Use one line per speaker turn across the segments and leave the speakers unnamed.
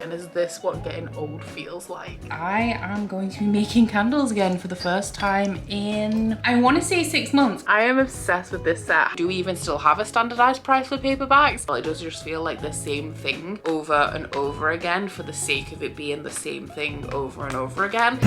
And is this what getting old feels like?
I am going to be making candles again for the first time in, I want to say 6 months.
I am obsessed with this set. Do we even still have a standardized price for paperbacks? Well, it does just feel like the same thing over and over again for the sake of it being the same thing over and over again.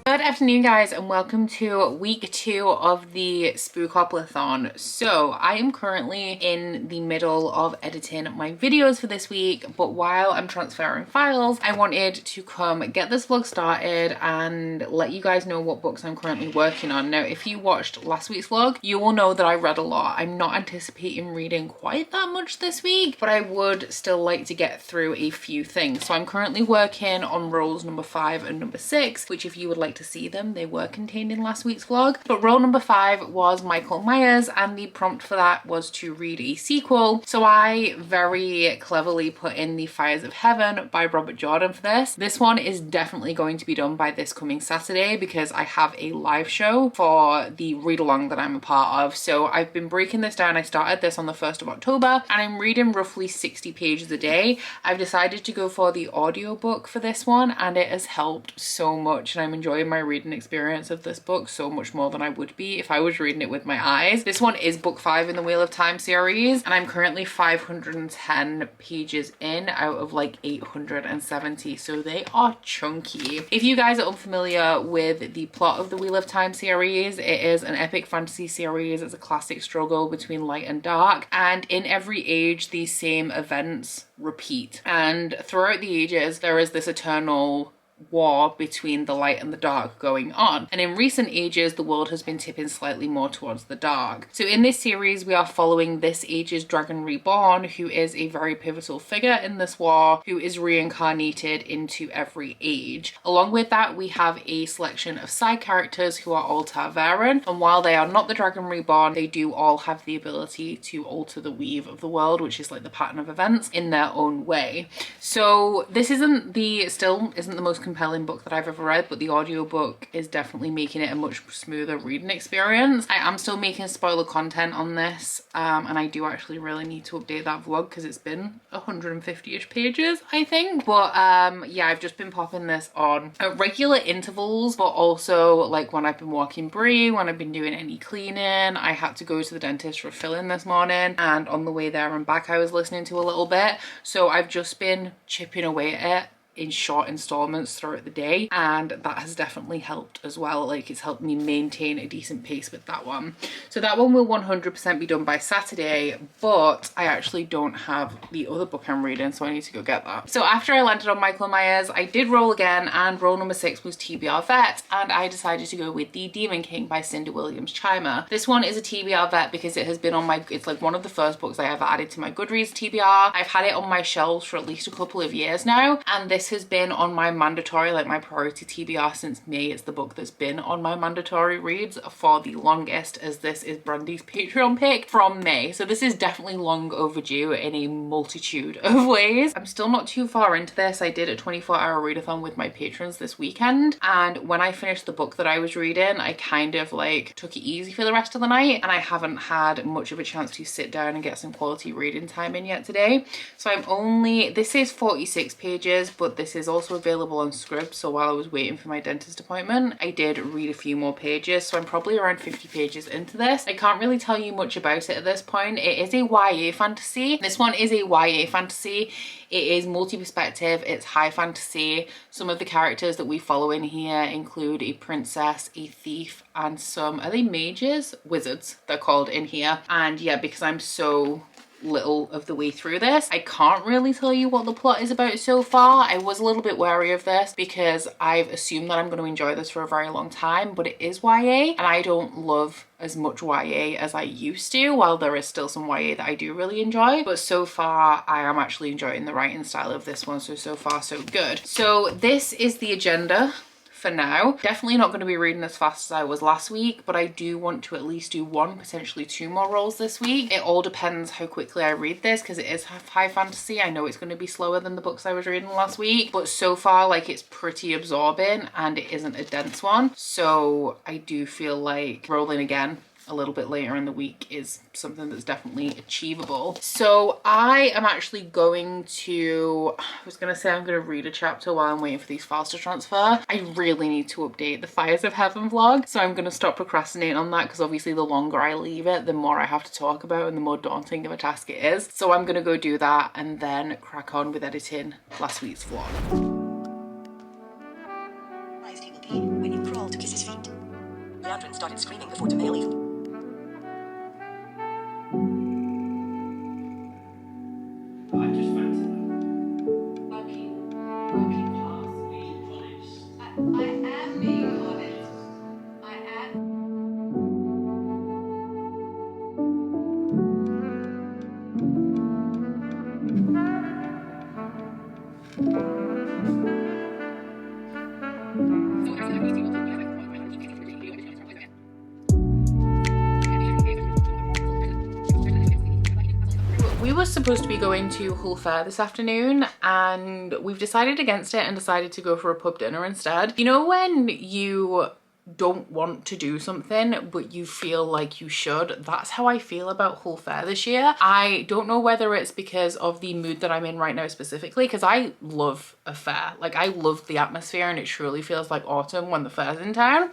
Good afternoon, guys, and welcome to week 2 of the Spookoplathon. So I am currently in the middle of editing my videos for this week, but while I'm transferring files, I wanted to come get this vlog started and let you guys know what books I'm currently working on. Now, if you watched last week's vlog, you will know that I read a lot. I'm not anticipating reading quite that much this week, but I would still like to get through a few things. So I'm currently working on roles number 5 and number 6, which if you would like to see them, they were contained in last week's vlog. But role number 5 was Michael Myers, and the prompt for that was to read a sequel. So I very cleverly put in The Fires of Heaven by Robert Jordan for this. This one is definitely going to be done by this coming Saturday because I have a live show for the read along that I'm a part of. So I've been breaking this down. I started this on the 1st of October and I'm reading roughly 60 pages a day. I've decided to go for the audiobook for this one, and it has helped so much, and I'm enjoying my reading experience of this book so much more than I would be if I was reading it with my eyes. This one is book 5 in the Wheel of Time series, and I'm currently 510 pages in out of like 870, so they are chunky. If you guys are unfamiliar with the plot of the Wheel of Time series, it is an epic fantasy series. It's a classic struggle between light and dark, and in every age these same events repeat, and throughout the ages there is this eternal war between the light and the dark going on, and in recent ages the world has been tipping slightly more towards the dark. So in this series we are following this age's dragon reborn, who is a very pivotal figure in this war, who is reincarnated into every age. Along with that, we have a selection of side characters who are all Tarvaran, and while they are not the dragon reborn, they do all have the ability to alter the weave of the world, which is like the pattern of events, in their own way. So this isn't the most compelling book that I've ever read, but the audiobook is definitely making it a much smoother reading experience. I am still making spoiler content on this, and I do actually really need to update that vlog because it's been 150-ish pages, I think. But yeah, I've just been popping this on at regular intervals, but also like when I've been walking Brie, when I've been doing any cleaning. I had to go to the dentist for a fill-in this morning, and on the way there and back I was listening to a little bit. So I've just been chipping away at it in short installments throughout the day, and that has definitely helped as well. Like, it's helped me maintain a decent pace with that one. So that one will 100% be done by Saturday, but I actually don't have the other book I'm reading, so I need to go get that. So after I landed on Michael Myers, I did roll again, and roll number 6 was TBR Vet, and I decided to go with The Demon King by Cindy Williams Chimer. This one is a TBR Vet because it has been on my, it's like one of the first books I ever added to my Goodreads TBR. I've had it on my shelves for at least a couple of years now, and this has been on my mandatory, like my priority TBR since May. It's the book that's been on my mandatory reads for the longest, as this is Brandy's Patreon pick from May. So this is definitely long overdue in a multitude of ways. I'm still not too far into this. I did a 24-hour readathon with my patrons this weekend, and when I finished the book that I was reading, I kind of like took it easy for the rest of the night, and I haven't had much of a chance to sit down and get some quality reading time in yet today. So I'm only, this is 46 pages, but this is also available on Scribd, so while I was waiting for my dentist appointment I did read a few more pages, so I'm probably around 50 pages into this. I can't really tell you much about it at this point. It is a YA fantasy. This one is a YA fantasy. It is multi-perspective, it's high fantasy. Some of the characters that we follow in here include a princess, a thief, and some, are they mages? Wizards, they're called in here. And yeah, because I'm so little of the way through this, I can't really tell you what the plot is about so far. I was a little bit wary of this because I've assumed that I'm going to enjoy this for a very long time, but it is YA, and I don't love as much YA as I used to, while there is still some YA that I do really enjoy. But so far I am actually enjoying the writing style of this one, so far so good. So this is the agenda for now. Definitely not going to be reading as fast as I was last week, but I do want to at least do 1, potentially 2 more rolls this week. It all depends how quickly I read this because it is high fantasy. I know it's going to be slower than the books I was reading last week, but so far like it's pretty absorbing and it isn't a dense one. So I do feel like rolling again a little bit later in the week is something that's definitely achievable. So I am actually going to, I was gonna say I'm gonna read a chapter while I'm waiting for these files to transfer. I really need to update the Fires of Heaven vlog, so I'm gonna stop procrastinating on that because obviously the longer I leave it, the more I have to talk about and the more daunting of a task it is. So I'm gonna go do that and then crack on with editing last week's vlog.
He will be when you crawl to kiss his feet. Leandrin started screaming before Demale even.
I just fancy that. Working class, being honest. I am being honest. I am.
We were supposed to be going to Hull Fair this afternoon and we've decided against it and decided to go for a pub dinner instead. You know when you don't want to do something but you feel like you should? That's how I feel about Hull Fair this year. I don't know whether it's because of the mood that I'm in right now specifically, because I love a fair. Like I love the atmosphere and it truly feels like autumn when the fair's in town.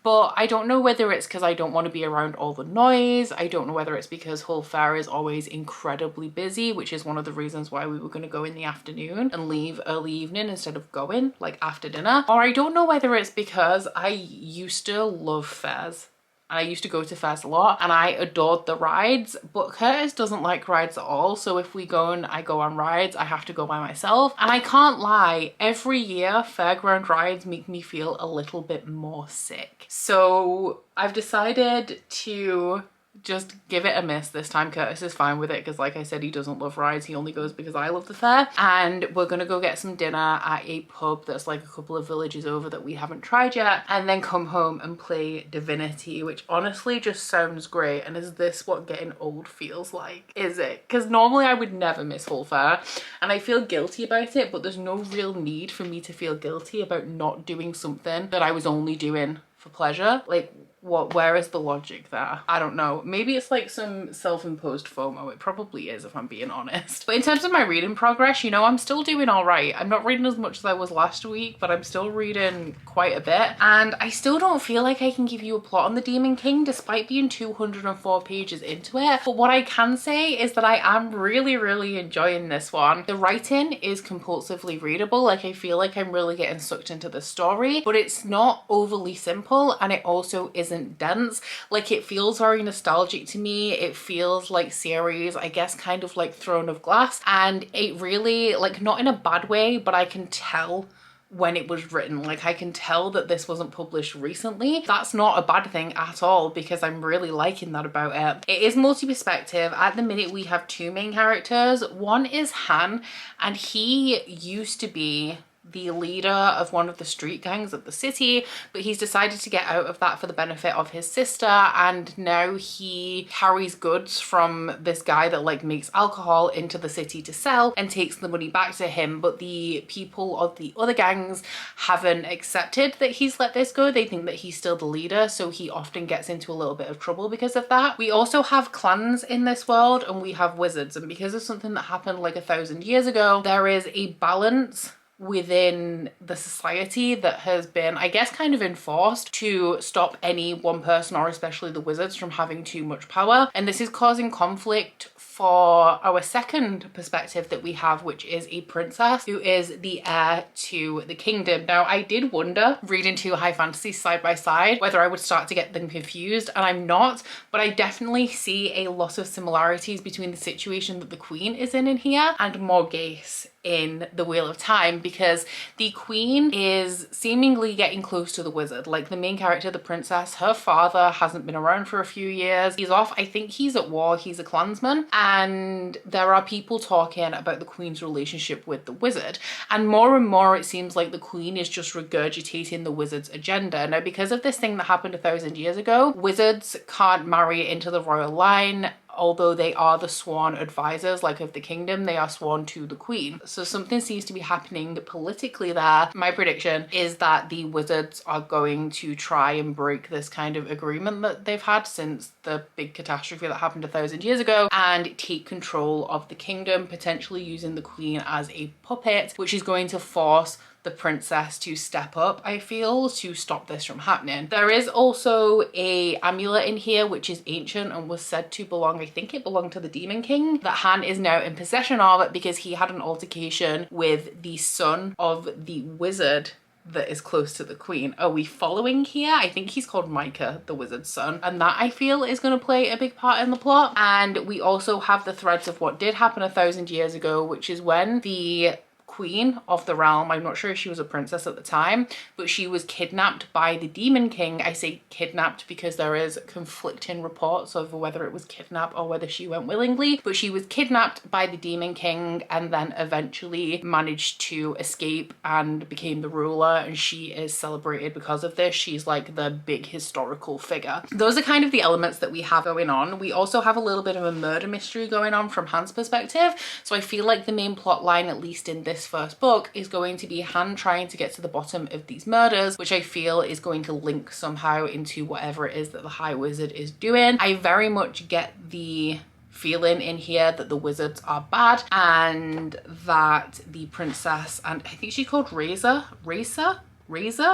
But I don't know whether it's because I don't want to be around all the noise. I don't know whether it's because Hull Fair is always incredibly busy, which is one of the reasons why we were going to go in the afternoon and leave early evening instead of going like after dinner. Or I don't know whether it's because I used to love fairs. And I used to go to fairs a lot and I adored the rides, but Curtis doesn't like rides at all. So if we go and I go on rides, I have to go by myself. And I can't lie, every year fairground rides make me feel a little bit more sick. So I've decided to just give it a miss this time. Curtis is fine with it because like I said, he doesn't love rides. He only goes because I love the fair. And we're gonna go get some dinner at a pub that's like a couple of villages over that we haven't tried yet, and then come home and play Divinity, which honestly just sounds great. And is this what getting old feels like? Is it? Because normally I would never miss Hull Fair and I feel guilty about it, but there's no real need for me to feel guilty about not doing something that I was only doing for pleasure. Like where is the logic there? I don't know. Maybe it's like some self-imposed FOMO. It probably is if I'm being honest. But in terms of my reading progress, you know, I'm still doing all right. I'm not reading as much as I was last week, but I'm still reading quite a bit. And I still don't feel like I can give you a plot on the Demon King despite being 204 pages into it. But what I can say is that I am really enjoying this one. The writing is compulsively readable. Like I feel like I'm really getting sucked into the story, but it's not overly simple and it also isn't dense. Like it feels very nostalgic to me. It feels like series, I guess, kind of like Throne of Glass, and it really, like, not in a bad way, but I can tell when it was written. Like I can tell that this wasn't published recently. That's not a bad thing at all because I'm really liking that about it. It is multi-perspective. At the minute we have 2 main characters. One is Han, and he used to be the leader of one of the street gangs of the city, but he's decided to get out of that for the benefit of his sister, and now he carries goods from this guy that like makes alcohol into the city to sell and takes the money back to him. But the people of the other gangs haven't accepted that he's let this go. They think that he's still the leader, so he often gets into a little bit of trouble because of that. We also have clans in this world and we have wizards, and because of something that happened like 1,000 years ago, there is a balance within the society that has been, I guess, kind of enforced to stop any one person, or especially the wizards, from having too much power. And this is causing conflict for our second perspective that we have, which is a princess who is the heir to the kingdom. Now, I did wonder, reading 2 high fantasy side by side, whether I would start to get them confused, and I'm not, but I definitely see a lot of similarities between the situation that the queen is in here and Morghese in the Wheel of Time, because the queen is seemingly getting close to the wizard. Like the main character, the princess, her father hasn't been around for a few years. He's off, I think he's at war, he's a clansman, and there are people talking about the queen's relationship with the wizard, and more it seems like the queen is just regurgitating the wizard's agenda. Now, because of this thing that happened 1,000 years ago, wizards can't marry into the royal line. Although they are the sworn advisors, like of the kingdom, they are sworn to the queen. So something seems to be happening politically there. My prediction is that the wizards are going to try and break this kind of agreement that they've had since the big catastrophe that happened 1,000 years ago, and take control of the kingdom, potentially using the queen as a puppet, which is going to force the princess to step up, I feel, to stop this from happening. There is also a amulet in here which is ancient and was said to belong, I think it belonged to the Demon King, that Han is now in possession of because he had an altercation with the son of the wizard that is close to the queen. Are we following here? I think he's called Micah, the wizard's son, and that I feel is going to play a big part in the plot. And we also have the threads of what did happen 1,000 years ago, which is when the queen of the realm, I'm not sure if she was a princess at the time, but she was kidnapped by the Demon King. I say kidnapped because there is conflicting reports over whether it was kidnapped or whether she went willingly, but she was kidnapped by the Demon King and then eventually managed to escape and became the ruler, and she is celebrated because of this. She's like the big historical figure. Those are kind of the elements that we have going on. We also have a little bit of a murder mystery going on from Han's perspective, so I feel like the main plot line, at least in this first book, is going to be Han trying to get to the bottom of these murders, which I feel is going to link somehow into whatever it is that the High Wizard is doing. I very much get the feeling in here that the wizards are bad and that the princess, and I think she's called Reza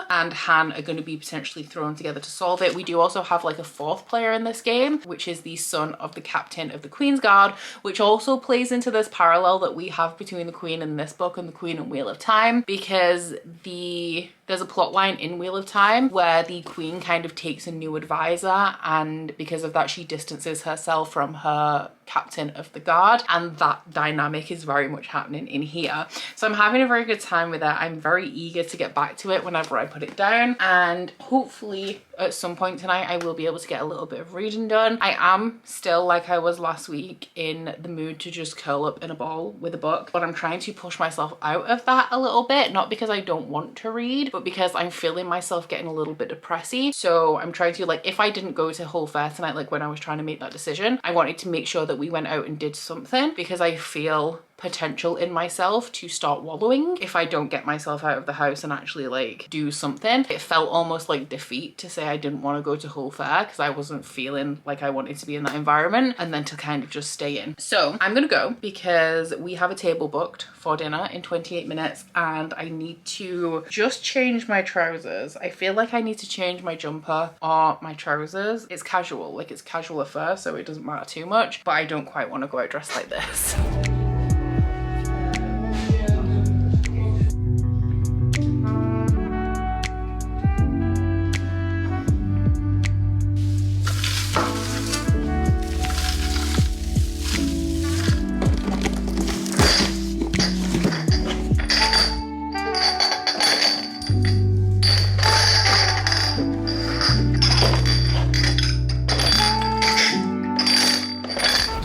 and Han are going to be potentially thrown together to solve it. We do also have like a fourth player in this game, which is the son of the captain of the Queen's Guard, which also plays into this parallel that we have between the Queen in this book and the Queen in Wheel of Time, because there's a plot line in Wheel of Time where the Queen kind of takes a new advisor, and because of that she distances herself from her captain of the guard, and that dynamic is very much happening in here. So I'm having a very good time with it. I'm very eager to get back to it whenever I put it down, and hopefully at some point tonight I will be able to get a little bit of reading done. I am still, like I was last week, in the mood to just curl up in a ball with a book, but I'm trying to push myself out of that a little bit, not because I don't want to read, but because I'm feeling myself getting a little bit depressy. So I'm trying to, like, if I didn't go to Hull Fair tonight, like when I was trying to make that decision, I wanted to make sure that we went out and did something, because I feel potential in myself to start wallowing if I don't get myself out of the house and actually like do something. It felt almost like defeat to say I didn't want to go to Hull Fair because I wasn't feeling like I wanted to be in that environment, and then to kind of just stay in. So I'm gonna go because we have a table booked for dinner in 28 minutes and I need to just change my trousers. I feel like I need to change my jumper or my trousers. It's casual, like it's casual affair, so it doesn't matter too much, but I don't quite want to go out dressed like this.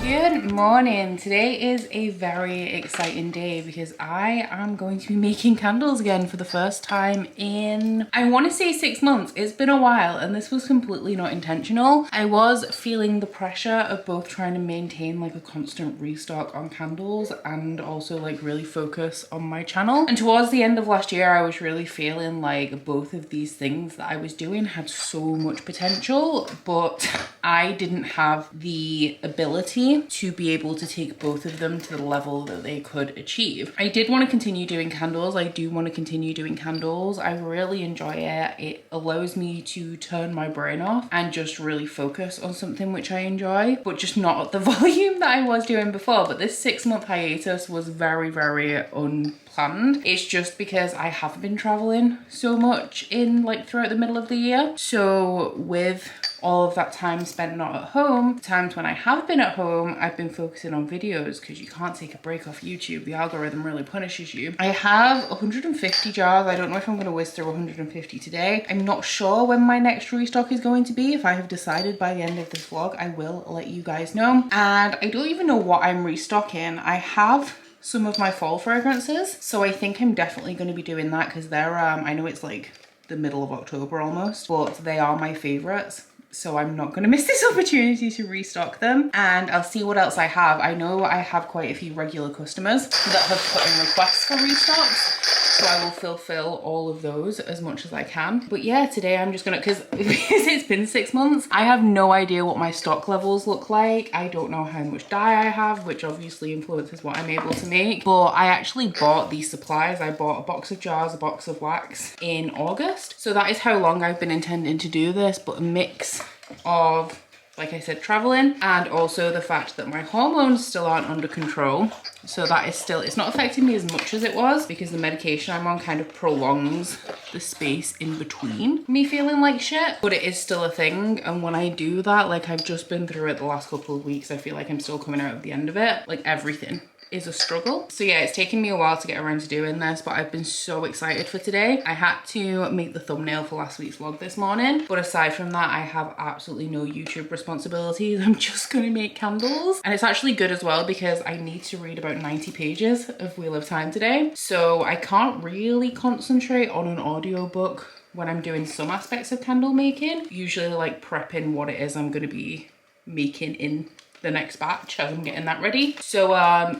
Good morning. Today is a very exciting day because I am going to be making candles again for the first time in, I want to say 6 months. It's been a while and this was completely not intentional. I was feeling the pressure of both trying to maintain like a constant restock on candles and also like really focus on my channel. And towards the end of last year, I was really feeling like both of these things that I was doing had so much potential, but I didn't have the ability to be able to take both of them to the level that they could achieve. I did want to continue doing candles. I do want to continue doing candles. I really enjoy it. It allows me to turn my brain off and just really focus on something which I enjoy, but just not at the volume that I was doing before. But this 6-month hiatus was very, very unplanned. It's just because I have been traveling so much in like throughout the middle of the year. So with
all of that time spent not at home, times when I have been at home, I've been focusing on videos because you can't take a break off YouTube. The algorithm really punishes you. I have 150 jars. I don't know if I'm going to whiz through 150 today. I'm not sure when my next restock is going to be. If I have decided by the end of this vlog, I will let you guys know. And I don't even know what I'm restocking. I have some of my fall fragrances, so I think I'm definitely going to be doing that because they're I know it's like the middle of October almost, but they are my favorites. So I'm not going to miss this opportunity to restock them, and I'll see what else I have. I know I have quite a few regular customers that have put in requests for restocks, so I will fulfill all of those as much as I can. But yeah, today I'm just gonna, because it's been 6 months, I have no idea what my stock levels look like. I don't know how much dye I have, which obviously influences what I'm able to make. But I actually bought these supplies. I bought a box of jars, a box of wax in August. So that is how long I've been intending to do this, but a mix of, like I said, traveling and also the fact that my hormones still aren't under control. So that is still, it's not affecting me as much as it was because the medication I'm on kind of prolongs the space in between me feeling like shit, but it is still a thing. And when I do that, like I've just been through it the last couple of weeks, I feel like I'm still coming out at the end of it. Like everything is a struggle. So yeah, it's taken me a while to get around to doing this, but I've been so excited for today. I had to make the thumbnail for last week's vlog this morning, but aside from that, I have absolutely no YouTube responsibilities. I'm just gonna make candles. And it's actually good as well because I need to read about 90 pages of Wheel of Time today. So I can't really concentrate on an audiobook when I'm doing some aspects of candle making. Usually like prepping what it is I'm gonna be making in the next batch as I'm getting that ready. So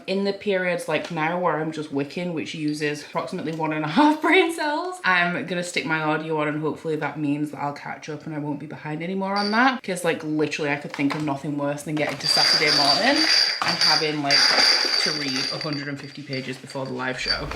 in the periods like now where I'm just wicking, which uses approximately 1.5 brain cells, I'm gonna stick my audio on, and hopefully that means that I'll catch up and I won't be behind anymore on that, because like literally I could think of nothing worse than getting to Saturday morning and having like to read 150 pages before the live show.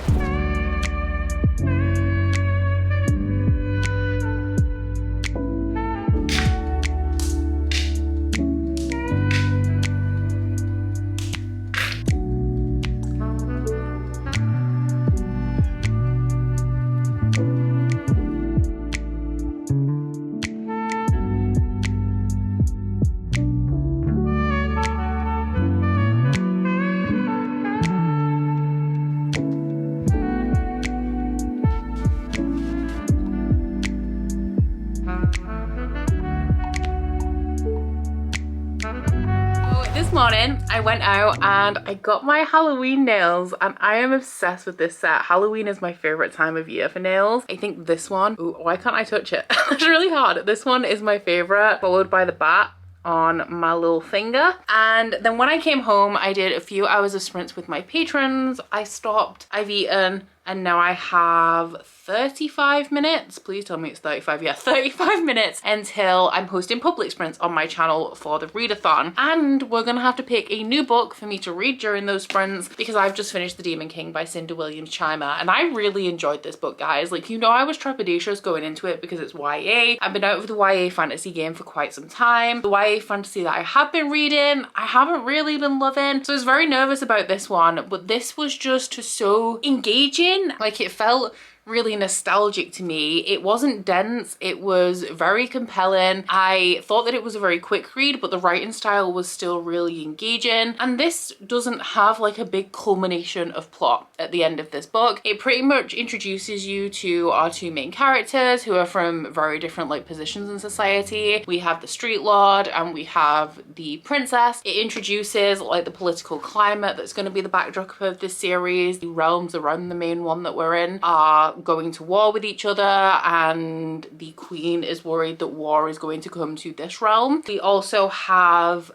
Morning, I went out and I got my Halloween nails, and I am obsessed with this set. Halloween is my favorite time of year for nails. I think this one, ooh, why can't I touch it? It's really hard. This one is my favorite, followed by the bat on my little finger. And then when I came home, I did a few hours of sprints with my patrons. I stopped, I've eaten, and now I have 35 minutes. Please tell me it's 35. Yeah, 35 minutes until I'm posting public sprints on my channel for the readathon. And we're gonna have to pick a new book for me to read during those sprints because I've just finished The Demon King by Cinda Williams-Chimer, and I really enjoyed this book, guys. Like, you know, I was trepidatious going into it because it's YA. I've been out of the YA fantasy game for quite some time. The YA fantasy that I have been reading, I haven't really been loving. So I was very nervous about this one, but this was just so engaging. Like, it felt really nostalgic to me. It wasn't dense, it was very compelling. I thought that it was a very quick read, but the writing style was still really engaging. And this doesn't have like a big culmination of plot at the end of this book. It pretty much introduces you to our two main characters who are from very different like positions in society. We have the street lord and we have the princess. It introduces like the political climate that's going to be the backdrop of this series. The realms around the main one that we're in are going to war with each other, and the queen is worried that war is going to come to this realm. We also have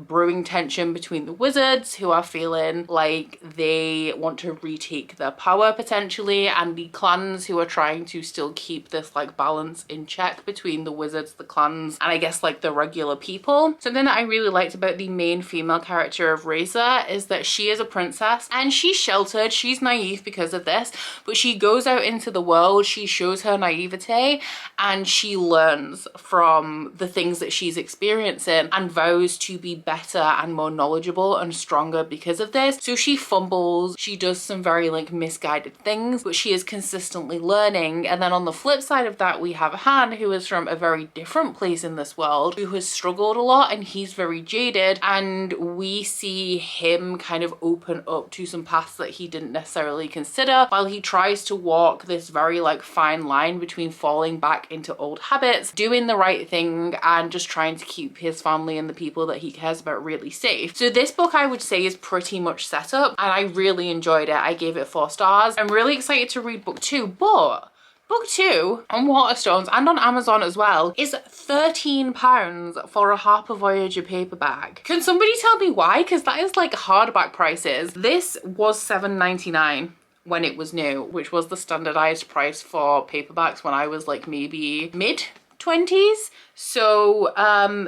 brewing tension between the wizards, who are feeling like they want to retake their power potentially, and the clans, who are trying to still keep this like balance in check between the wizards, the clans, and I guess like the regular people. Something that I really liked about the main female character of Reza is that she is a princess and she's sheltered, she's naive because of this, but she goes
goes out into the world, she shows her naivete and she learns from the things that she's experiencing and vows to be better and more knowledgeable and stronger because of this. So she fumbles, she does some very like misguided things, but she is consistently learning. And then on the flip side of that, we have Han, who is from a very different place in this world, who has struggled a lot and he's very jaded, and we see him kind of open up to some paths that he didn't necessarily consider, while he tries to walk this very like fine line between falling back into old habits, doing the right thing, and just trying to keep his family and the people that he cares about really safe. So this book, I would say, is pretty much set up, and I really enjoyed it. I gave it 4 stars. I'm really excited to read book 2, but book 2 on Waterstones and on Amazon as well is £13 for a Harper Voyager paperback. Can somebody tell me why? Because that is like hardback prices. This was £7.99 when it was new, which was the standardized price for paperbacks when I was like maybe mid-20s. So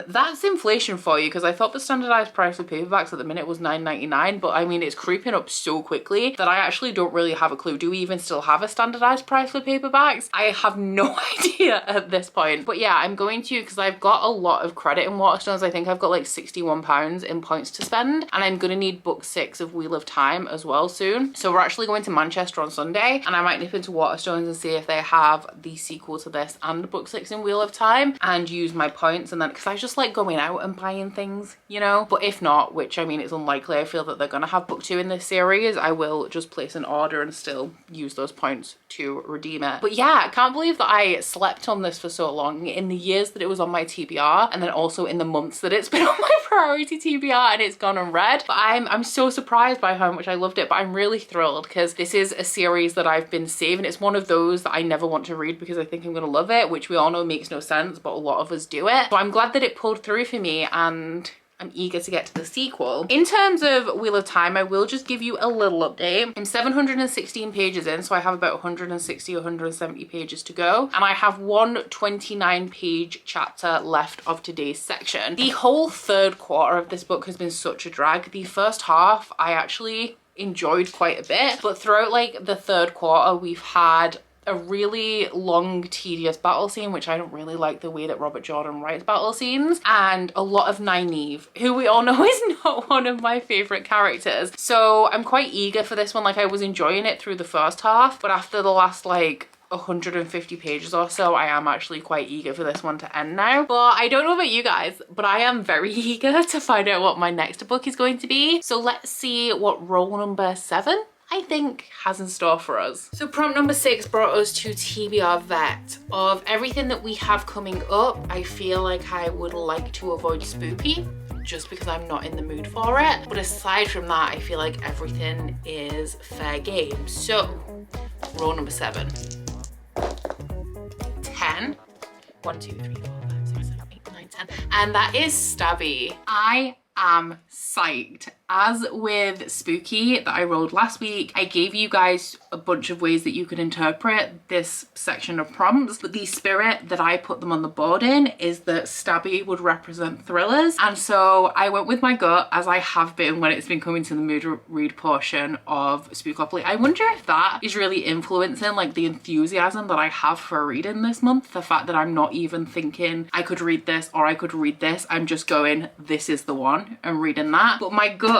that's inflation for you, because I thought the standardized price of paperbacks at the minute was $9.99, but I mean it's creeping up so quickly that I actually don't really have a clue. Do we even still have a standardized price for paperbacks? I have no idea at this point. But yeah, I'm going to, because I've got a lot of credit in Waterstones. I think I've got like £61 in points to spend, and I'm gonna need book 6 of Wheel of Time as well soon. So we're actually going to Manchester on Sunday, and I might nip into Waterstones and see if they have the sequel to this and book 6 in Wheel of Time, and use my points. And then, because I just like going out and buying things, you know. But if not, which I mean it's unlikely, I feel that they're gonna have book 2 in this series, I will just place an order and still use those points to redeem it. But yeah, I can't believe that I slept on this for so long, in the years that it was on my TBR, and then also in the months that it's been on my priority TBR and it's gone unread. But I'm so surprised by how much I loved it. But I'm really thrilled, because this is a series that I've been saving. It's one of those that I never want to read because I think I'm gonna love it, which we all know makes no sense, but a lot of us do it. So I'm glad that it pulled through for me, and I'm eager to get to the sequel. In terms of Wheel of Time, I will just give you a little update. I'm 716 pages in, so I have about 160 or 170 pages to go, and I have one 29-page chapter left of today's section. The whole 3rd quarter of this book has been such a drag. The first half I actually enjoyed quite a bit, but throughout like the 3rd quarter we've had a really long, tedious battle scene, which I don't really like the way that Robert Jordan writes battle scenes, and a lot of Nynaeve, who we all know is not one of my favorite characters. So I'm quite eager for this one. Like, I was enjoying it through the first half, but after the last like 150 pages or so, I am actually quite eager for this one to end now. But I don't know about you guys, but I am very eager to find out what my next book is going to be. So let's see what roll number 7 I think has in store for us. So prompt number 6 brought us to TBR Vet. Of everything that we have coming up, I feel like I would like to avoid spooky, just because I'm not in the mood for it. But aside from that, I feel like everything is fair game. So roll number 7. 10. 1, 2, 3, 4, 5, 6, 7, 8, 9, 10. And that is Stabby. I am psyched. As with Spooky that I rolled last week, I gave you guys a bunch of ways that you could interpret this section of prompts, but the spirit that I put them on the board in is that Stabby would represent thrillers, and so I went with my gut, as I have been when it's been coming to the mood read portion of Spookoplathon. I wonder if that is really influencing like the enthusiasm that I have for reading this month. The fact that I'm not even thinking I could read this or I could read this, I'm just going, this is the one, and reading that. But my gut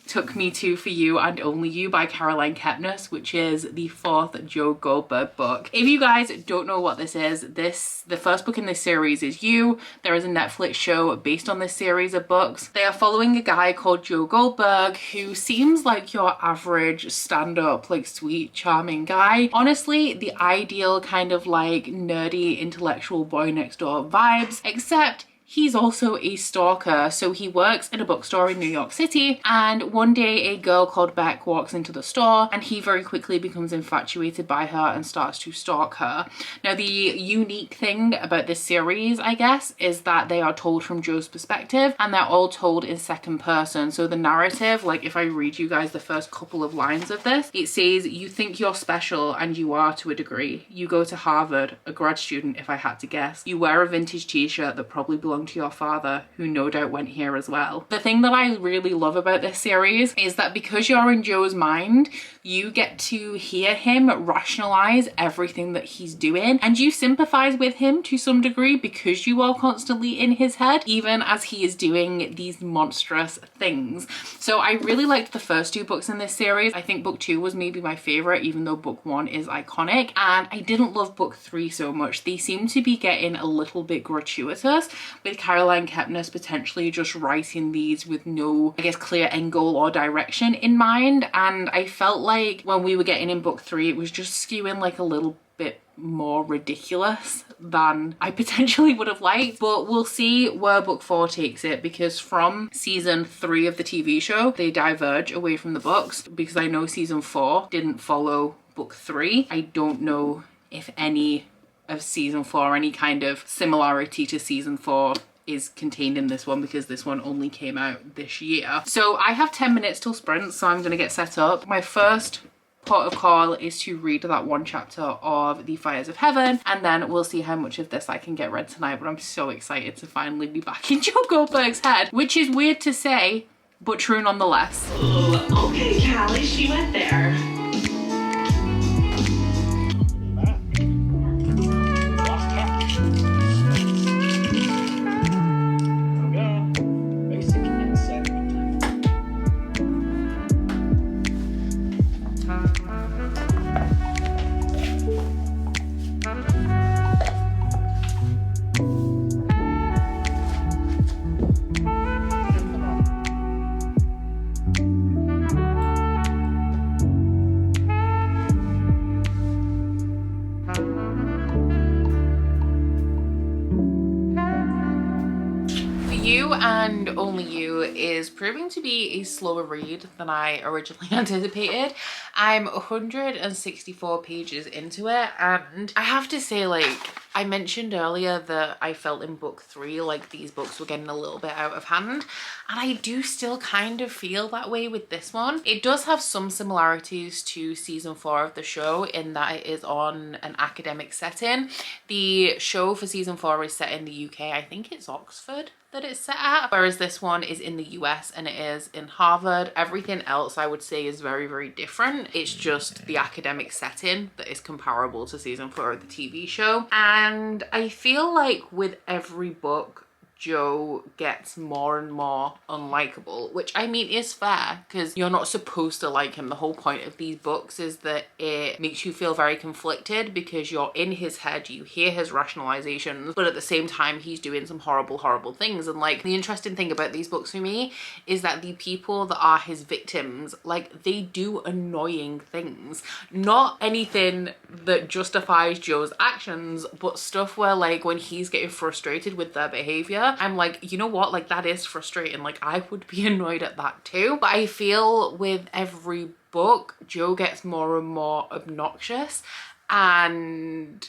took me to For You and Only You by Caroline Kepnes, which is the 4th Joe Goldberg book. If you guys don't know what this is, the first book in this series is You. There is a Netflix show based on this series of books. They are following a guy called Joe Goldberg, who seems like your average stand-up, like sweet, charming guy. Honestly, the ideal kind of like nerdy, intellectual boy next door vibes, except he's also a stalker. So he works in a bookstore in New York City, and one day a girl called Beck walks into the store and he very quickly becomes infatuated by her and starts to stalk her. Now, the unique thing about this series, I guess, is that they are told from Joe's perspective, and they're all told in second person. So the narrative, like if I read you guys the first couple of lines of this, it says, "You think you're special, and you are to a degree. You go to Harvard, a grad student if I had to guess. You wear a vintage t-shirt that probably belonged to your father, who no doubt went here as well." The thing that I really love about this series is that because you're in Joe's mind, you get to hear him rationalize everything that he's doing, and you sympathize with him to some degree because you are constantly in his head, even as he is doing these monstrous things. So I really liked the first two books in this series. I think book 2 was maybe my favorite, even though book 1 is iconic, and I didn't love book 3 so much. They seem to be getting a little bit gratuitous, with Caroline Kepnes potentially just writing these with no, I guess, clear end goal or direction in mind. And I felt like when we were getting in book 3, it was just skewing like a little bit more ridiculous than I potentially would have liked. But we'll see where book 4 takes it, because from season 3 of the TV show, they diverge away from the books, because I know season 4 didn't follow book 3. I don't know if any of season 4, any kind of similarity to season 4 is contained in this one, because this one only came out this year. So I have 10 minutes till sprint, so I'm gonna get set up. My first port of call is to read that one chapter of The Fires of Heaven, and then we'll see how much of this I can get read tonight. But I'm so excited to finally be back in Joe Goldberg's head, which is weird to say, but true nonetheless.
Ooh, okay, Callie, she went there.
You and Only You is proving to be a slower read than I originally anticipated. I'm 164 pages into it, and I have to say, like, I mentioned earlier that I felt in book 3 like these books were getting a little bit out of hand, and I do still kind of feel that way with this one. It does have some similarities to season 4 of the show in that it is on an academic setting. The show for season 4 is set in the UK. I think it's Oxford that it's set at, whereas this one is in the US and it is in Harvard. Everything else I would say is very, very different. It's just the academic setting that is comparable to season 4 of the TV show. And I feel like with every book, Joe gets more and more unlikable, which I mean is fair, because you're not supposed to like him. The whole point of these books is that it makes you feel very conflicted, because you're in his head, you hear his rationalizations, but at the same time he's doing some horrible, horrible things. And like, the interesting thing about these books for me is that the people that are his victims, like, they do annoying things. Not anything that justifies Joe's actions, but stuff where, like, when he's getting frustrated with their behavior, I'm like, you know what, like, that is frustrating. Like, I would be annoyed at that too. But I feel with every book, Joe gets more and more obnoxious, and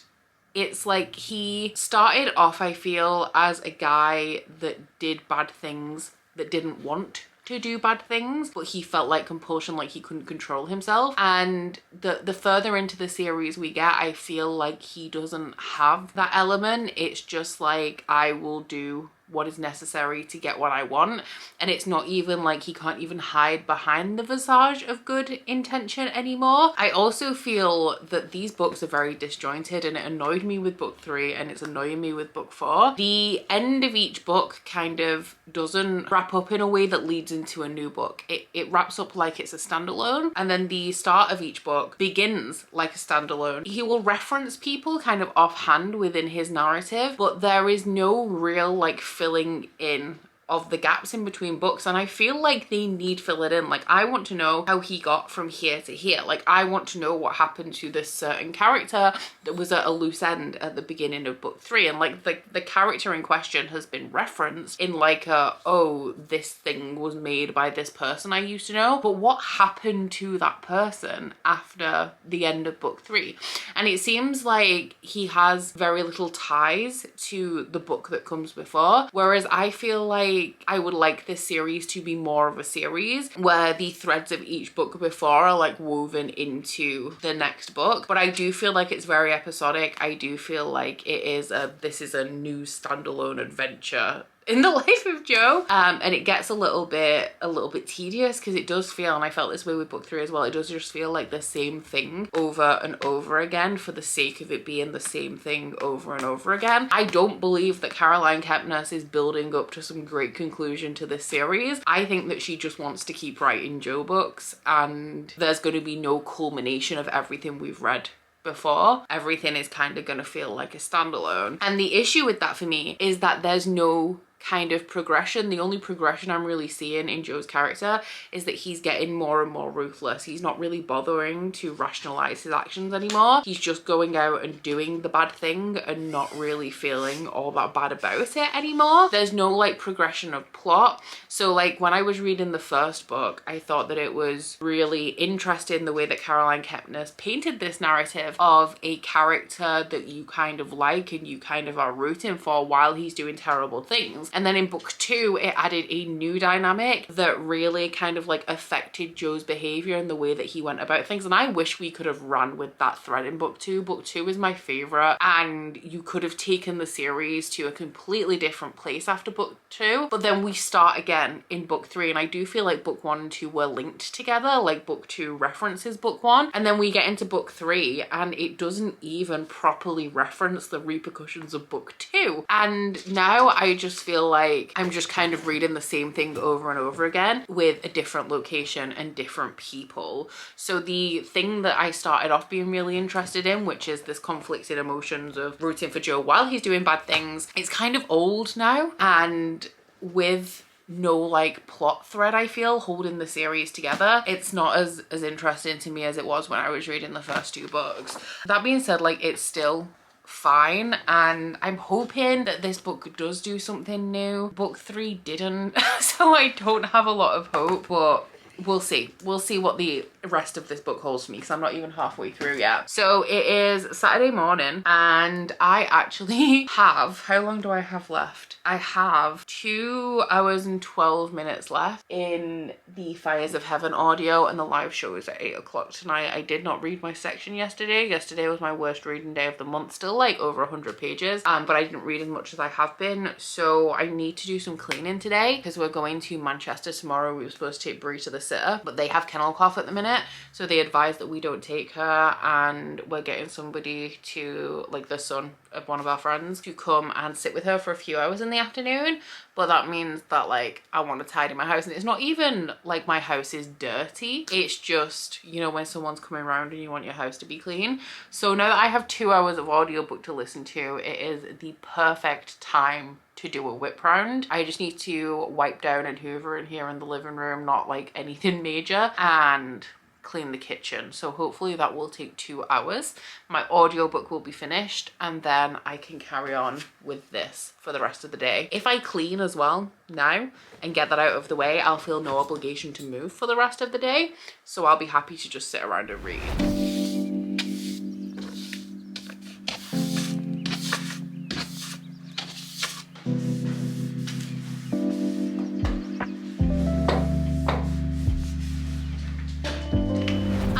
it's like he started off, I feel, as a guy that did bad things, that didn't want to do bad things, but he felt like compulsion, like he couldn't control himself. And the further into the series we get, I feel like he doesn't have that element. It's just like, I will do what is necessary to get what I want. And it's not even like he can't even hide behind the visage of good intention anymore. I also feel that these books are very disjointed, and it annoyed me with book 3 and it's annoying me with book 4. The end of each book kind of doesn't wrap up in a way that leads into a new book. It wraps up like it's a standalone, and then the start of each book begins like a standalone. He will reference people kind of offhand within his narrative, but there is no real like filling in of the gaps in between books, and I feel like they need filling in. Like, I want to know how he got from here to here. Like, I want to know what happened to this certain character that was at a loose end at the beginning of book 3, and like the character in question has been referenced in like a, oh, this thing was made by this person I used to know, but what happened to that person after the end of book 3? And it seems like he has very little ties to the book that comes before, whereas I feel like I would like this series to be more of a series where the threads of each book before are like woven into the next book. But I do feel like it's very episodic. I do feel like this is a new standalone adventure in the life of Joe. And it gets a little bit tedious because it does feel, and I felt this way with book 3 as well, it does just feel like the same thing over and over again for the sake of it being the same thing over and over again. I don't believe that Caroline Kepnes is building up to some great conclusion to this series. I think that she just wants to keep writing Joe books, and there's going to be no culmination of everything we've read before. Everything is kind of going to feel like a standalone. And the issue with that for me is that there's no kind of progression. The only progression I'm really seeing in Joe's character is that he's getting more and more ruthless. He's not really bothering to rationalize his actions anymore. He's just going out and doing the bad thing and not really feeling all that bad about it anymore. There's no like progression of plot. So like when I was reading the first book, I thought that it was really interesting the way that Caroline Kepnes painted this narrative of a character that you kind of like and you kind of are rooting for while he's doing terrible things. And then in book 2, it added a new dynamic that really kind of like affected Joe's behavior and the way that he went about things. And I wish we could have run with that thread in book 2. Book 2 is my favorite, and you could have taken the series to a completely different place after book 2. But then we start again in book 3, and I do feel like book 1 and 2 were linked together, like book 2 references book 1, and then we get into book 3 and it doesn't even properly reference the repercussions of book 2. And now I just feel like I'm just kind of reading the same thing over and over again with a different location and different people. So the thing that I started off being really interested in, which is this conflicted emotions of rooting for Joe while he's doing bad things, it's kind of old now, and with no like plot thread I feel holding the series together, it's not as interesting to me as it was when I was reading the first 2 books. That being said, like it's still fine, and I'm hoping that this book does do something new. Book 3 didn't, so I don't have a lot of hope, but we'll see. We'll see what the rest of this book holds for me, because I'm not even halfway through yet. So it is Saturday morning, and I actually have, how long do I have left? I have 2 hours and 12 minutes left in the Fires of Heaven audio, and the live show is at 8 o'clock tonight. I did not read my section yesterday. Yesterday was my worst reading day of the month, still like over 100 pages, but I didn't read as much as I have been. So I need to do some cleaning today because we're going to Manchester tomorrow. We were supposed to take Brie to the sitter, but they have kennel cough at the minute, so they advised that we don't take her, and we're getting somebody to, like the son of one of our friends, to come and sit with her for a few hours in the afternoon. But that means that like I want to tidy my house, and it's not even like my house is dirty, it's just, you know, when someone's coming around and you want your house to be clean. So now that I have 2 hours of audiobook to listen to, it is the perfect time to do a whip round. I just need to wipe down and hoover in here in the living room, not like anything major, and clean the kitchen. So hopefully that will take 2 hours. My audiobook will be finished, and then I can carry on with this for the rest of the day. If I clean as well now and get that out of the way, I'll feel no obligation to move for the rest of the day. So I'll be happy to just sit around and read.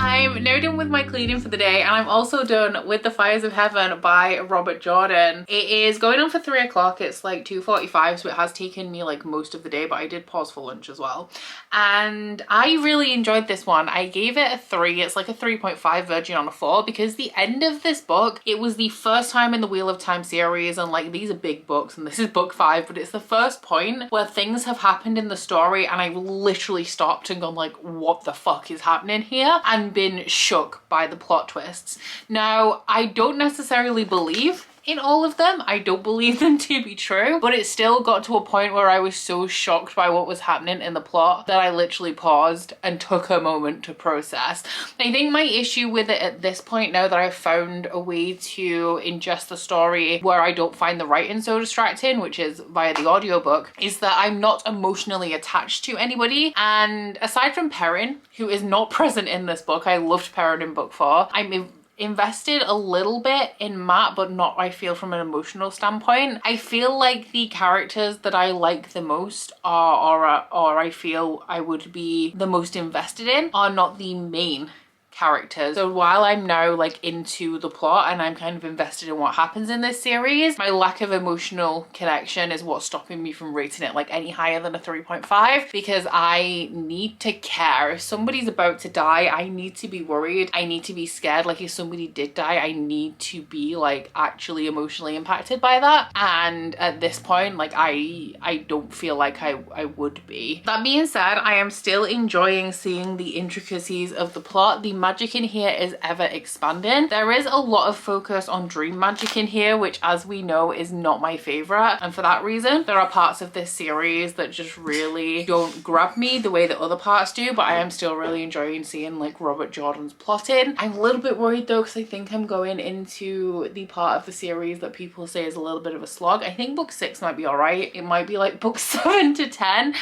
I'm now done with my cleaning for the day, and I'm also done with The Fires of Heaven by Robert Jordan. It is going on for 3 o'clock. It's like 2:45, so it has taken me like most of the day, but I did pause for lunch as well. And I really enjoyed this one. I gave it a 3. It's like a 3.5 verging on a 4, because the end of this book, it was the first time in the Wheel of Time series, and like these are big books and this is book 5, but it's the first point where things have happened in the story and I've literally stopped and gone like, what the fuck is happening here? And been shook by the plot twists. Now, I don't necessarily believe in all of them. I don't believe them to be true, but it still got to a point where I was so shocked by what was happening in the plot that I literally paused and took a moment to process. I think my issue with it at this point, now that I've found a way to ingest the story where I don't find the writing so distracting, which is via the audiobook, is that I'm not emotionally attached to anybody. And aside from Perrin, who is not present in this book, I loved Perrin in book 4, I'm invested a little bit in Matt, but not, I feel, from an emotional standpoint. I feel like the characters that I like the most or I feel I would be the most invested in are not the main characters. So while I'm now like into the plot and I'm kind of invested in what happens in this series, my lack of emotional connection is what's stopping me from rating it like any higher than a 3.5, because I need to care. If somebody's about to die, I need to be worried. I need to be scared. Like if somebody did die, I need to be like actually emotionally impacted by that. And at this point, like I don't feel like I would be. That being said, I am still enjoying seeing the intricacies of the plot. The magic in here is ever expanding. There is a lot of focus on dream magic in here, which as we know is not my favorite, and for that reason there are parts of this series that just really don't grab me the way that other parts do, but I am still really enjoying seeing like Robert Jordan's plotting. I'm a little bit worried though, because I think I'm going into the part of the series that people say is a little bit of a slog. I think book 6 might be all right. It might be like book 7 to 10.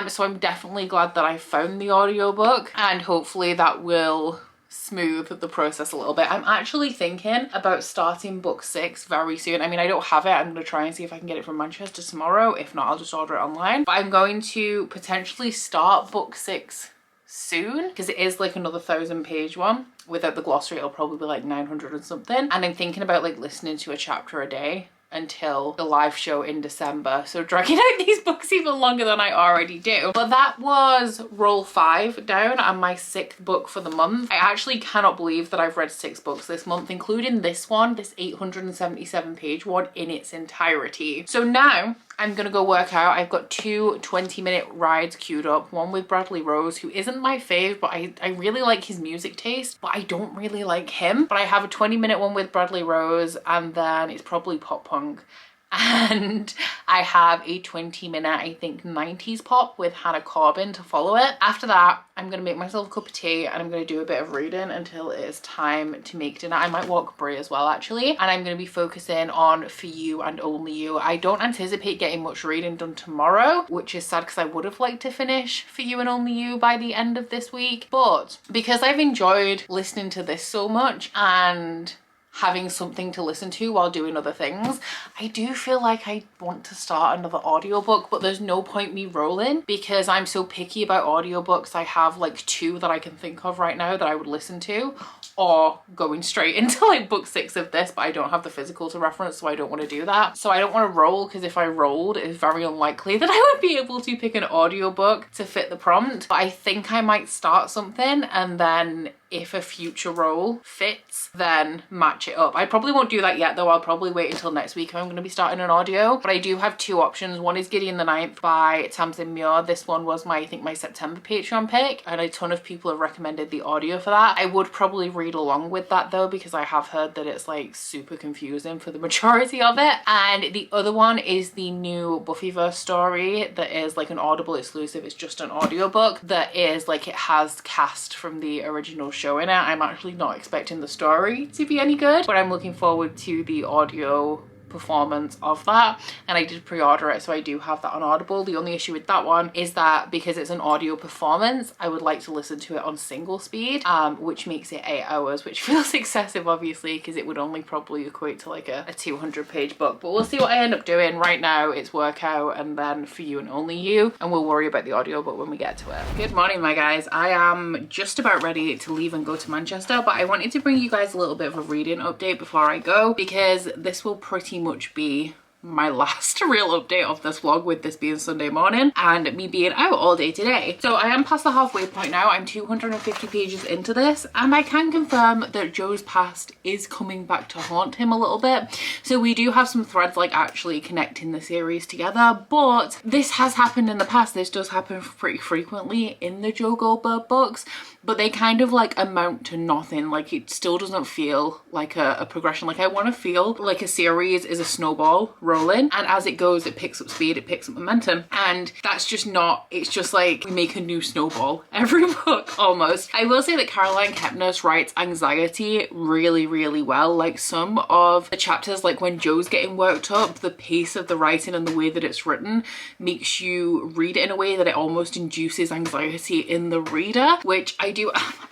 So I'm definitely glad that I found the audiobook, and hopefully that will smooth the process a little bit. I'm actually thinking about starting book 6 very soon. I mean, I don't have it. I'm going to try and see if I can get it from Manchester tomorrow. If not, I'll just order it online. But I'm going to potentially start book 6 soon, because it is like another 1,000-page one. Without the glossary, it'll probably be like 900 and something. And I'm thinking about like listening to a chapter a day until the live show in December, so dragging out these books even longer than I already do. But that was roll 5 down and my 6th book for the month. I actually cannot believe that I've read 6 books this month, including this one, this 877-page one in its entirety. So now I'm gonna go work out. I've got 2 20-minute rides queued up, one with Bradley Rose, who isn't my fave, but I really like his music taste, but I don't really like him. But I have a 20-minute one with Bradley Rose, and then it's probably pop punk. And I have a 20-minute, I think, 90s pop with Hannah Corbin to follow it. After that, I'm gonna make myself a cup of tea and I'm gonna do a bit of reading until it is time to make dinner. I might walk Brie as well, actually. And I'm gonna be focusing on For You and Only You. I don't anticipate getting much reading done tomorrow, which is sad because I would have liked to finish For You and Only You by the end of this week. But because I've enjoyed listening to this so much and having something to listen to while doing other things, I do feel like I want to start another audiobook, but there's no point me rolling because I'm so picky about audiobooks. I have like 2 that I can think of right now that I would listen to, or going straight into like book 6 of this, but I don't have the physical to reference, so I don't want to do that. So I don't want to roll, because if I rolled, it's very unlikely that I would be able to pick an audiobook to fit the prompt. But I think I might start something, and then if a future roll fits, then match it up. I probably won't do that yet though. I'll probably wait until next week if I'm going to be starting an audio. But I do have 2 options. One is Gideon the Ninth by Tamsin Muir. This one was my, I think, my September Patreon pick, and a ton of people have recommended the audio for that. I would probably read along with that though, because I have heard that it's like super confusing for the majority of it. And the other one is the new Buffyverse story that is like an Audible exclusive. It's just an audiobook that is like, it has cast from the original show in it. I'm actually not expecting the story to be any good, but I'm looking forward to the audio performance of that, and I did pre-order it, so I do have that on Audible. The only issue with that one is that because it's an audio performance, I would like to listen to it on single speed, which makes it 8 hours, which feels excessive obviously, because it would only probably equate to like a 200-page book. But we'll see what I end up doing. Right now it's workout and then For You and Only You, and we'll worry about the audiobook when we get to it. Good morning, my guys. I am just about ready to leave and go to Manchester, but I wanted to bring you guys a little bit of a reading update before I go, because this will pretty much be my last real update of this vlog, with this being Sunday morning and me being out all day today. So I am past the halfway point now. I'm 250 pages into this, and I can confirm that Joe's past is coming back to haunt him a little bit. So we do have some threads like actually connecting the series together, but this has happened in the past. This does happen pretty frequently in the Joe Goldberg books, but they kind of like amount to nothing. Like, it still doesn't feel like a progression. Like, I want to feel like a series is a snowball rolling, and as it goes it picks up speed, it picks up momentum, and that's just not. It's just like we make a new snowball every book almost. I will say that Caroline Kepnes writes anxiety really well. Like, some of the chapters, like when Joe's getting worked up, the pace of the writing and the way that it's written makes you read it in a way that it almost induces anxiety in the reader, which I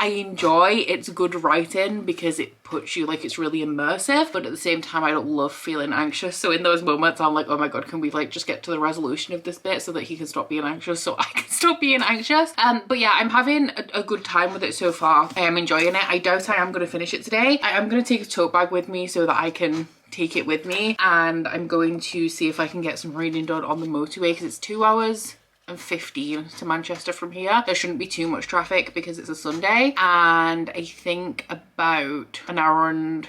enjoy. It's good writing because it puts you, like, it's really immersive, but at the same time I don't love feeling anxious. So in those moments I'm like, oh my god, can we like just get to the resolution of this bit so that he can stop being anxious so I can stop being anxious. But yeah, I'm having a good time with it so far. I am enjoying it. I doubt I am going to finish it today. I am going to take a tote bag with me so that I can take it with me, and I'm going to see if I can get some reading done on the motorway because it's 2 hours and 15 to Manchester from here. There shouldn't be too much traffic because it's a Sunday, and I think about an hour and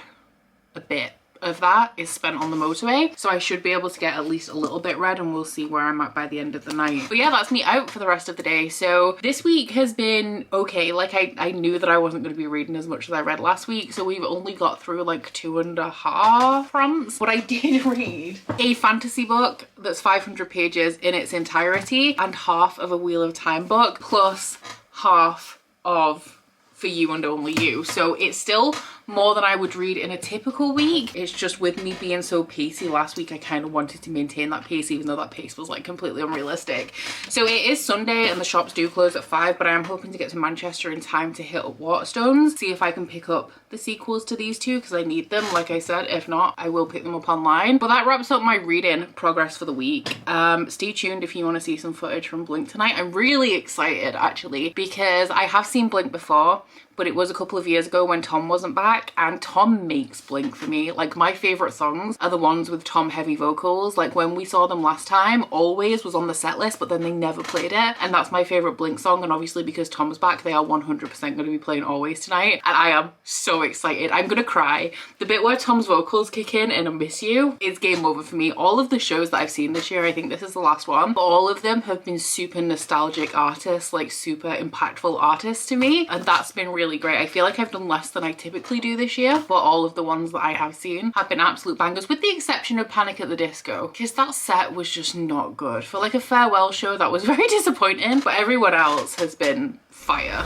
a bit of that is spent on the motorway, so I should be able to get at least a little bit read, and we'll see where I'm at by the end of the night. But yeah, that's me out for the rest of the day. So this week has been okay. Like I knew that I wasn't going to be reading as much as I read last week, so we've only got through like 2.5 fronts. But I did read a fantasy book that's 500 pages in its entirety, and half of a Wheel of Time book, plus half of For You and Only You. So it's still more than I would read in a typical week. It's just with me being so pacey last week, I kind of wanted to maintain that pace, even though that pace was like completely unrealistic. So it is Sunday and the shops do close at 5, but I am hoping to get to Manchester in time to hit up Waterstones, see if I can pick up the sequels to these two because I need them, like I said. If not, I will pick them up online. But that wraps up my reading progress for the week. Stay tuned if you want to see some footage from Blink tonight. I'm really excited actually because I have seen Blink before, but it was a couple of years ago when Tom wasn't back, and Tom makes Blink for me. Like, my favorite songs are the ones with Tom heavy vocals. Like, when we saw them last time, Always was on the set list, but then they never played it, and that's my favorite Blink song. And obviously because Tom's back, they are 100% going to be playing Always tonight, and I am so excited. I'm gonna cry. The bit where Tom's vocals kick in I Miss You is game over for me. All of the shows that I've seen this year, I think this is the last one, but all of them have been super nostalgic artists, like super impactful artists to me, and that's been really great. I feel like I've done less than I typically do this year, but all of the ones that I have seen have been absolute bangers, with the exception of Panic at the Disco, because that set was just not good. For like a farewell show, that was very disappointing, but everyone else has been fire.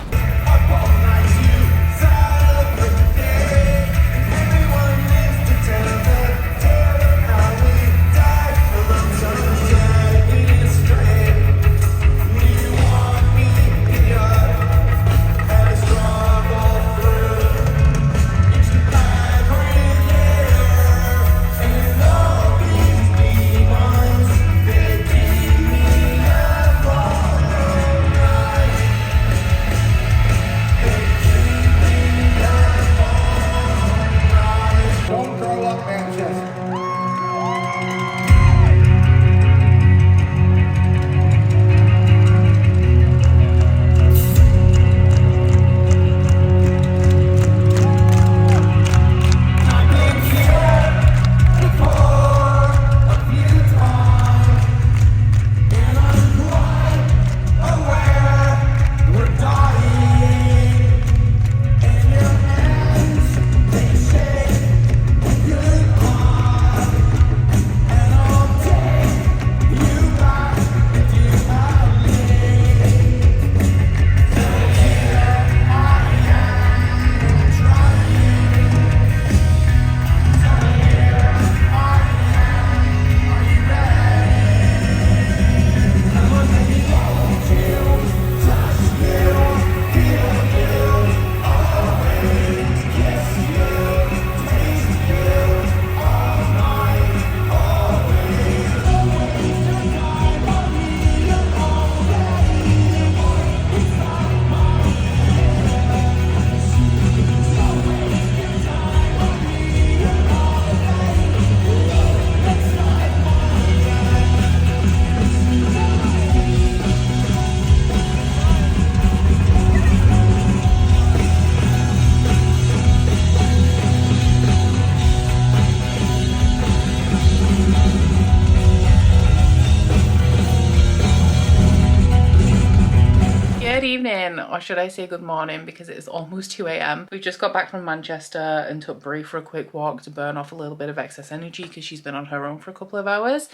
Or should I say good morning, because it is almost 2 a.m. We just got back from Manchester and took Brie for a quick walk to burn off a little bit of excess energy because she's been on her own for a couple of hours,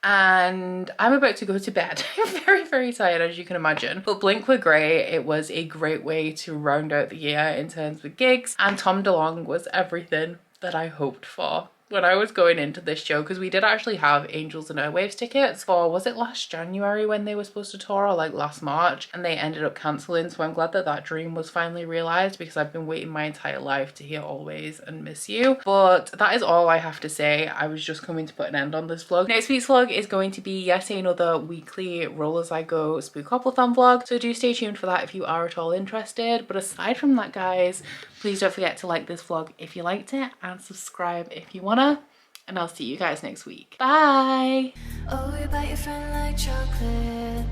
and I'm about to go to bed. I'm very, very tired, as you can imagine. But Blink were great. It was a great way to round out the year in terms of gigs, and Tom DeLonge was everything that I hoped for
when I was going into this show, because we did actually have Angels and Airwaves tickets for, was it last January when they were supposed to tour, or like last March, and they ended up cancelling. So I'm glad that that dream was finally realized, because I've been waiting my entire life to hear Always and Miss You. But that is all I have to say. I was just coming to put an end on this vlog. Next week's vlog is going to be yet another weekly Roll As I Go Spookoplathon vlog, so do stay tuned for that if you are at all interested. But aside from that, guys, please don't forget to like this vlog if you liked it, and subscribe if you wanna, and I'll see you guys next week. Bye!
Oh, you bite your friend like chocolate.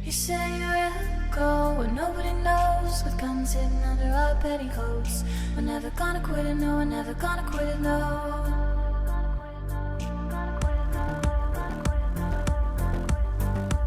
You say you'll go where nobody knows, with guns hidden under our petticoats. We're never gonna quit it, no, we're never gonna quit it, no.